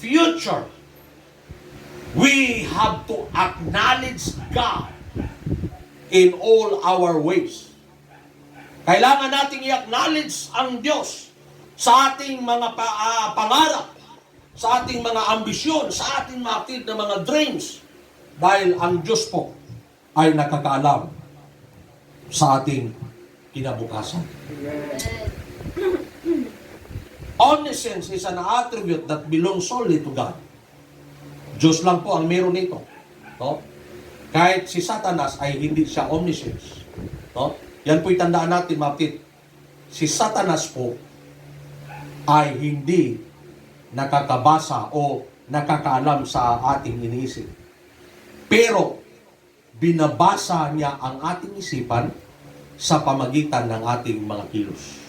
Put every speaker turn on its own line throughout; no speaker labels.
future, we have to acknowledge God in all our ways. Kailangan nating i-acknowledge ang Diyos sa ating mga pangarap, sa ating mga ambisyon, sa ating mga na mga dreams. Dahil ang Diyos po ay nakakaalam sa ating kinabukasan. Omniscience is an attribute that belongs solely to God. Diyos lang po ang meron nito. No? Kahit si Satanas ay hindi siya omniscience. No? Yan po'y tandaan natin, mga kapatid. Si Satanas po ay hindi nakakabasa o nakakaalam sa ating iniisip. Pero, binabasa niya ang ating isipan sa pamagitan ng ating mga kilos.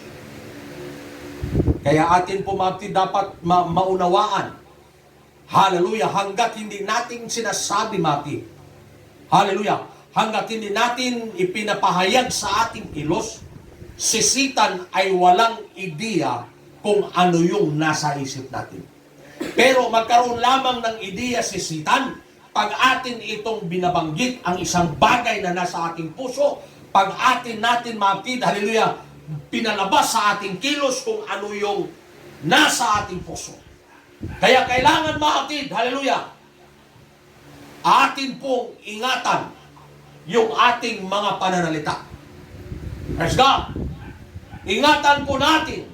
Kaya atin po, mga kapatid, dapat maunawaan. Hallelujah! Hanggat hindi natin sinasabi, mga kapatid. Hallelujah! Hanggat hindi natin ipinapahayag sa ating kilos, si Satan ay walang ideya kung ano yung nasa isip natin. Pero magkaroon lamang ng ideya si Satan pag atin itong binabanggit ang isang bagay na nasa ating puso, pag atin natin mapid, hallelujah, pinalabas sa ating kilos kung ano yung nasa ating puso. Kaya kailangan mapid, hallelujah, atin pong ingatan yung ating mga pananalita. Praise God! Ingatan po natin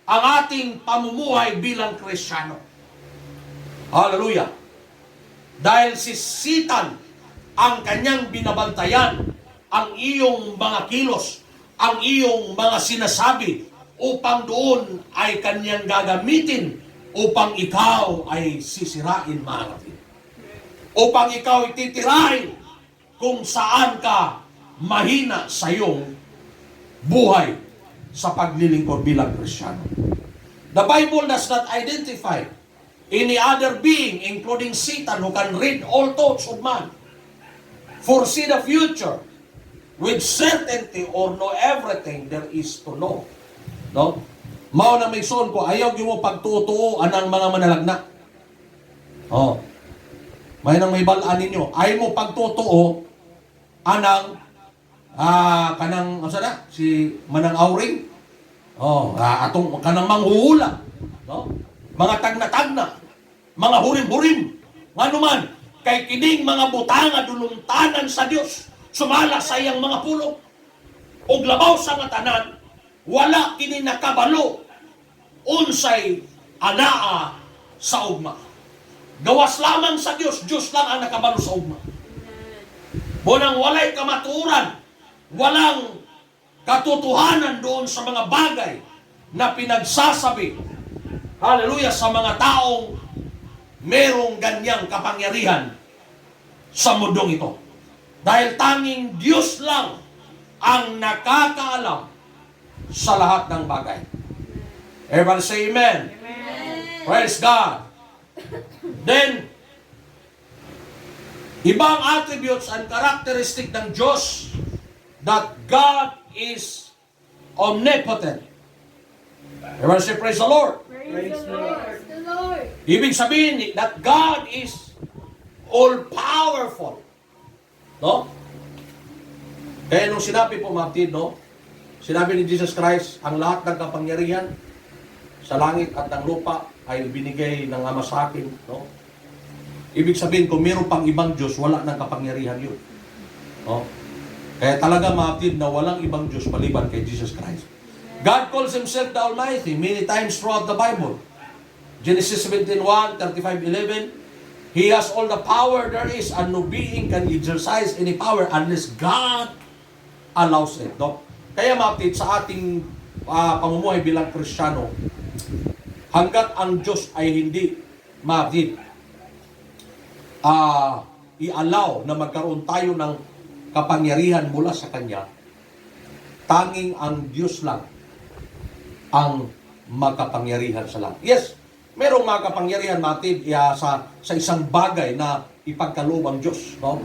ang ating pamumuhay bilang Kristiyano. Hallelujah! Dahil si Satan ang kanyang binabantayan, ang iyong mga kilos, ang iyong mga sinasabi, upang doon ay kanyang gagamitin upang ikaw ay sisirain, mga kapatid. Upang ikaw ay titirahin kung saan ka mahina sa iyong buhay sa paglilingkod bilang Kristiyano. The Bible does not identify any other being, including Satan, who can read all thoughts of man, foresee the future with certainty, or know everything there is to know. No? Mao na may son ko, ayaw yung mo pagtutuoan ng mga manalagna. Oh. May nang may balaan ninyo. Ayaw mo pagtutuo anang kanang si manang auring. Atong kanang manghuhula, no? Mga tagna-tagna, mga hurim-hurim, ngano man kay kining mga butanga dulumtanan sa Dios, sumala sa iyang mga pulong ug labaw sa nga tanan, wala kini nakabalo unsay anaa sa ugma. Gawas lamang sa Dios, Dios lang ang nakabalo sa ugma. Bunang walay kamaturan, walang katotohanan doon sa mga bagay na pinagsasabi, hallelujah, sa mga taong merong ganyang kapangyarihan sa mundong ito. Dahil tanging Diyos lang ang nakakaalam sa lahat ng bagay. Everyone say amen. Amen. Praise God. Then, ibang attributes and characteristic ng Diyos, that God is omnipotent. Everyone say, praise the Lord.
Praise the Lord.
Ibig sabihin that God is all-powerful. No? Kaya nung sinabi po, mga kapatid, no? Sinabi ni Jesus Christ, ang lahat ng kapangyarihan sa langit at ng lupa ay binigay ng Ama sa akin. No? Ibig sabihin, kung mayroon pang ibang Diyos, wala ng kapangyarihan yun. No? Kaya talaga, mga kapatid, na walang ibang Diyos maliban kay Jesus Christ. God calls Himself the Almighty many times throughout the Bible. Genesis 17:1, 35:11, He has all the power there is, and no being can exercise any power unless God allows it. No? Kaya, mga kapatid, sa ating pamumuhay bilang Kristiyano, hanggat ang Diyos ay hindi, mga kapatid, i-allow na magkaroon tayo ng kapangyarihan mula sa Kanya, tanging ang Diyos lang ang magkapangyarihan sa lahat. Yes, merong mga kapangyarihan, matid, sa isang bagay na ipagkaloob ang Diyos, no?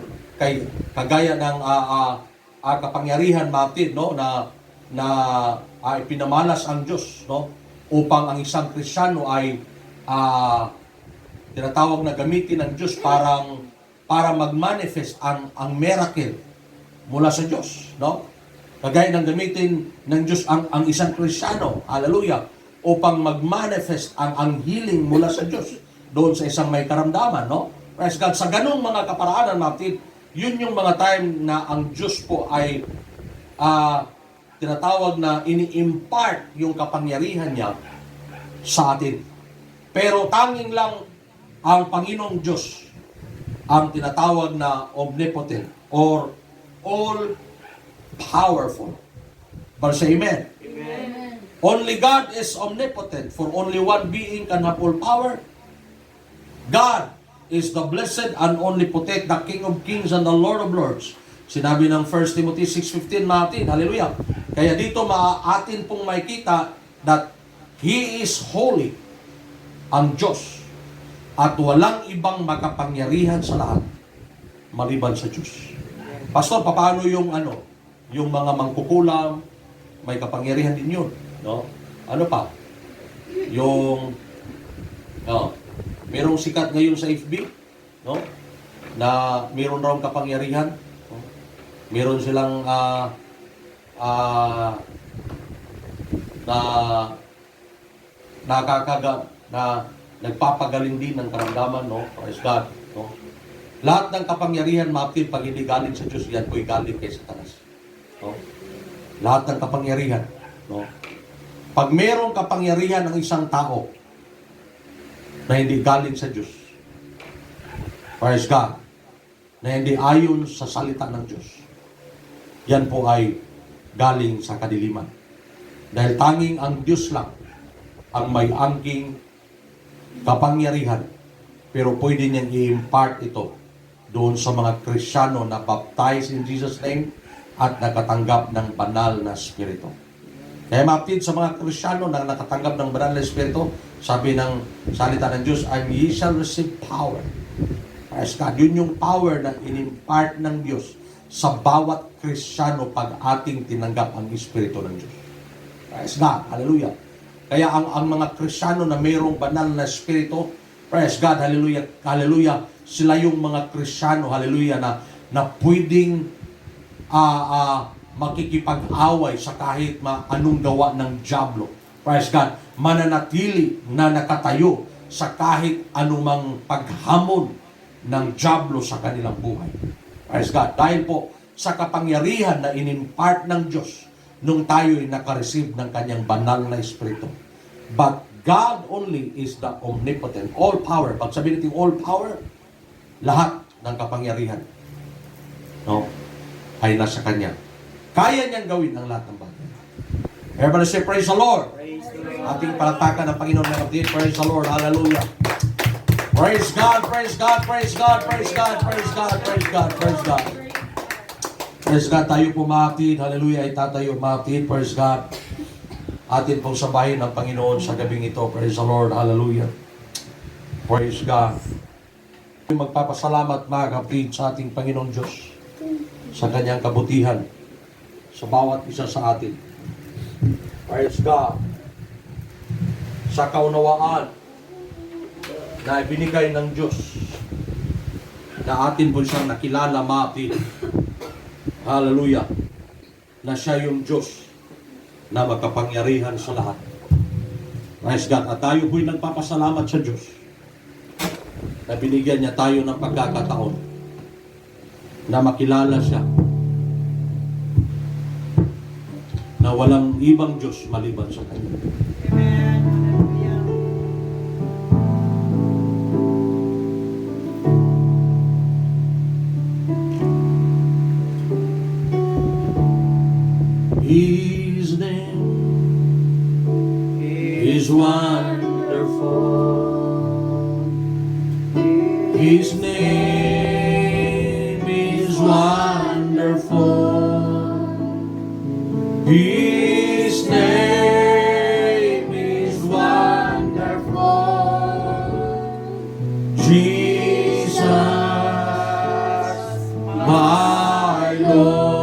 Kagaya ng kapangyarihan, matid, no? na pinamalas ang Diyos, no? Upang ang isang Kristiyano ay tinatawag na gamitin ng Diyos para mag-manifest ang miracle mula sa Diyos, no? Kagaya ng gamitin ng Diyos ang isang Kristiyano, hallelujah, upang mag-manifest ang healing mula sa Diyos doon sa isang may karamdaman, no? Praise God. Sa ganung mga kaparaanan, mga yun yung mga time na ang Diyos po ay tinatawag na ini-impart yung kapangyarihan niya sa atin. Pero tanging lang ang Panginoong Diyos ang tinatawag na omnipotent or all-powerful. But say amen.
Amen.
Only God is omnipotent, for only one being can have all power. God is the blessed and omnipotent, the King of Kings and the Lord of Lords. Sinabi ng 1 Timothy 6:15 natin, hallelujah. Kaya dito atin pong makikita that He is holy, ang Diyos, at walang ibang makapangyarihan sa lahat maliban sa Diyos. Pastor, paano yung mga mangkukulam, may kapangyarihan din yun, no? Ano pa? Merong sikat ngayon sa FB, no? Na meron raw kapangyarihan, no? Meron silang na nagpapagaling din ng karamdaman, no? Praise God, no? Lahat ng kapangyarihan, mapit, pag hindi galing sa Diyos, yan po'y galing kay Satanas, no? Lahat ng kapangyarihan, no? Pag merong kapangyarihan ng isang tao na hindi galing sa Diyos, praise God, na hindi ayon sa salita ng Diyos, yan po ay galing sa kadiliman. Dahil tanging ang Diyos lang ang may angking kapangyarihan, pero pwede niyang i-impart ito doon sa mga Kristiyano na baptized in Jesus' name at nakatanggap ng banal na Espiritu. Kaya mapit sa mga Kristiyano na nakatanggap ng banal na Espiritu, sabi ng salita ng Diyos, and ye shall receive power. Praise God. Yun yung power na in-impart ng Diyos sa bawat Kristiyano pag ating tinanggap ang Espiritu ng Diyos. Praise God. Hallelujah. Kaya ang mga Kristiyano na mayroong banal na Espiritu, praise God, hallelujah, hallelujah, sila yung mga Kristiyano, hallelujah, na pwedeng makikipag-away sa kahit anong gawa ng dyablo. Praise God. Mananatili na nakatayo sa kahit anumang paghamon ng dyablo sa kanilang buhay. Praise God. Dahil po sa kapangyarihan na inimpart ng Diyos nung tayo'y nakareceive ng kanyang banal na Espiritu. But God only is the omnipotent, all power. Pag sabihin natin all power, lahat ng kapangyarihan, no, ay nasa kanya. Kaya niyang gawin ang lahat ng bagay. Everybody say, praise the Lord. Ating palakpakan ng Panginoon ng kapatid. Praise the Lord. Hallelujah. Praise God, praise God, praise God, praise God, praise God, praise God, praise God. Praise God. Tayo po makapatid. Hallelujah. Itatayo makapatid. Praise God. Atin pong sabahin ng Panginoon sa gabing ito. Praise the Lord. Hallelujah. Praise God. Magpapasalamat mga kapatid sa ating Panginoon Diyos sa kanyang kabutihan sa bawat isa sa atin. Praise God. Sa kaunawaan na ibinigay ng Diyos na atin po siyang nakilala mati. Hallelujah. Na siya yung Diyos na makapangyarihan sa lahat. Praise God. At tayo po'y nagpapasalamat sa Diyos na binigyan niya tayo ng pagkakataon na makilala siya na walang ibang Diyos maliban sa Kanya.
Amen. Hallelujah.
His name is wonderful. His name is wonderful. His name is wonderful. Jesus, my Lord.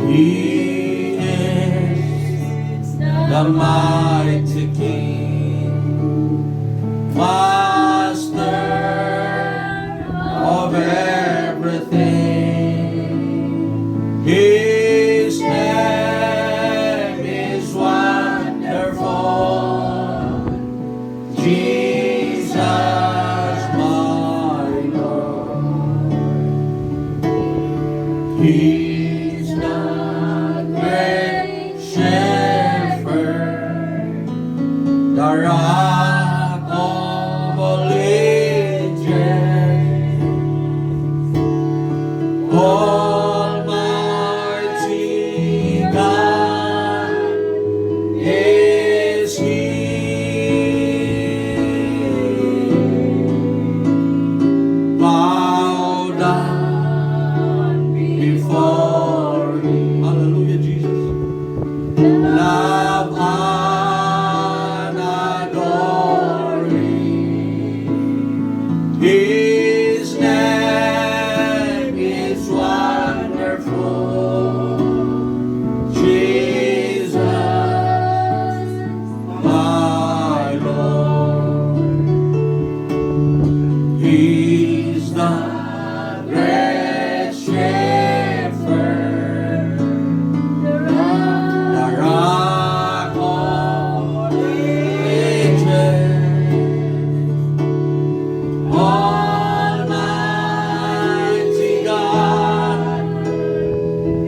He is the mighty King. Rock of Ages, Almighty God is He. Bow down before Him. Hallelujah, Jesus. Love and adore Him. His name is wonderful. Jesus, my Lord. He's the great shepherd, the rock of ages, Almighty God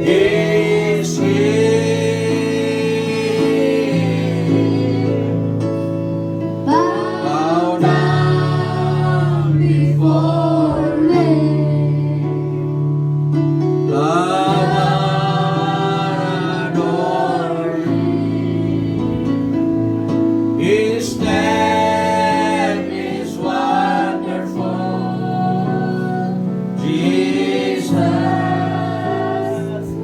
is He. Bow down before Him. Love and adore Him. His name is wonderful. Jesus,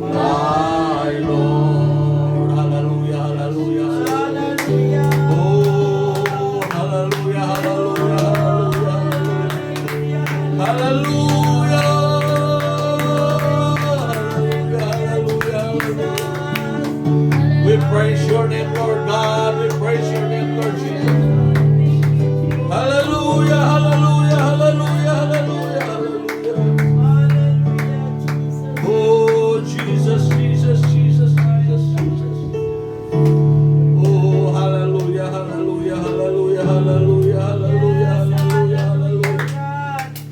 my Lord. Hallelujah, hallelujah, hallelujah. Oh, hallelujah, hallelujah, hallelujah. Hallelujah. Hallelujah, hallelujah. We praise your name, Lord God. We praise your name, Lord Jesus. Hallelujah, hallelujah, hallelujah, hallelujah, hallelujah. Oh, Jesus, Jesus, Jesus, Jesus, Jesus. Oh, hallelujah, hallelujah, hallelujah, hallelujah, hallelujah, hallelujah, hallelujah.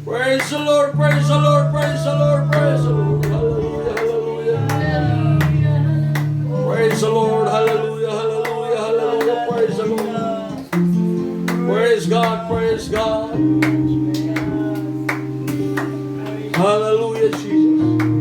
Praise the Lord, praise the Lord, praise the Lord, praise the Lord. Hallelujah, hallelujah. Praise the Lord, hallelujah, hallelujah, hallelujah, praise the Lord. Praise God, praise God. Hallelujah, Jesus.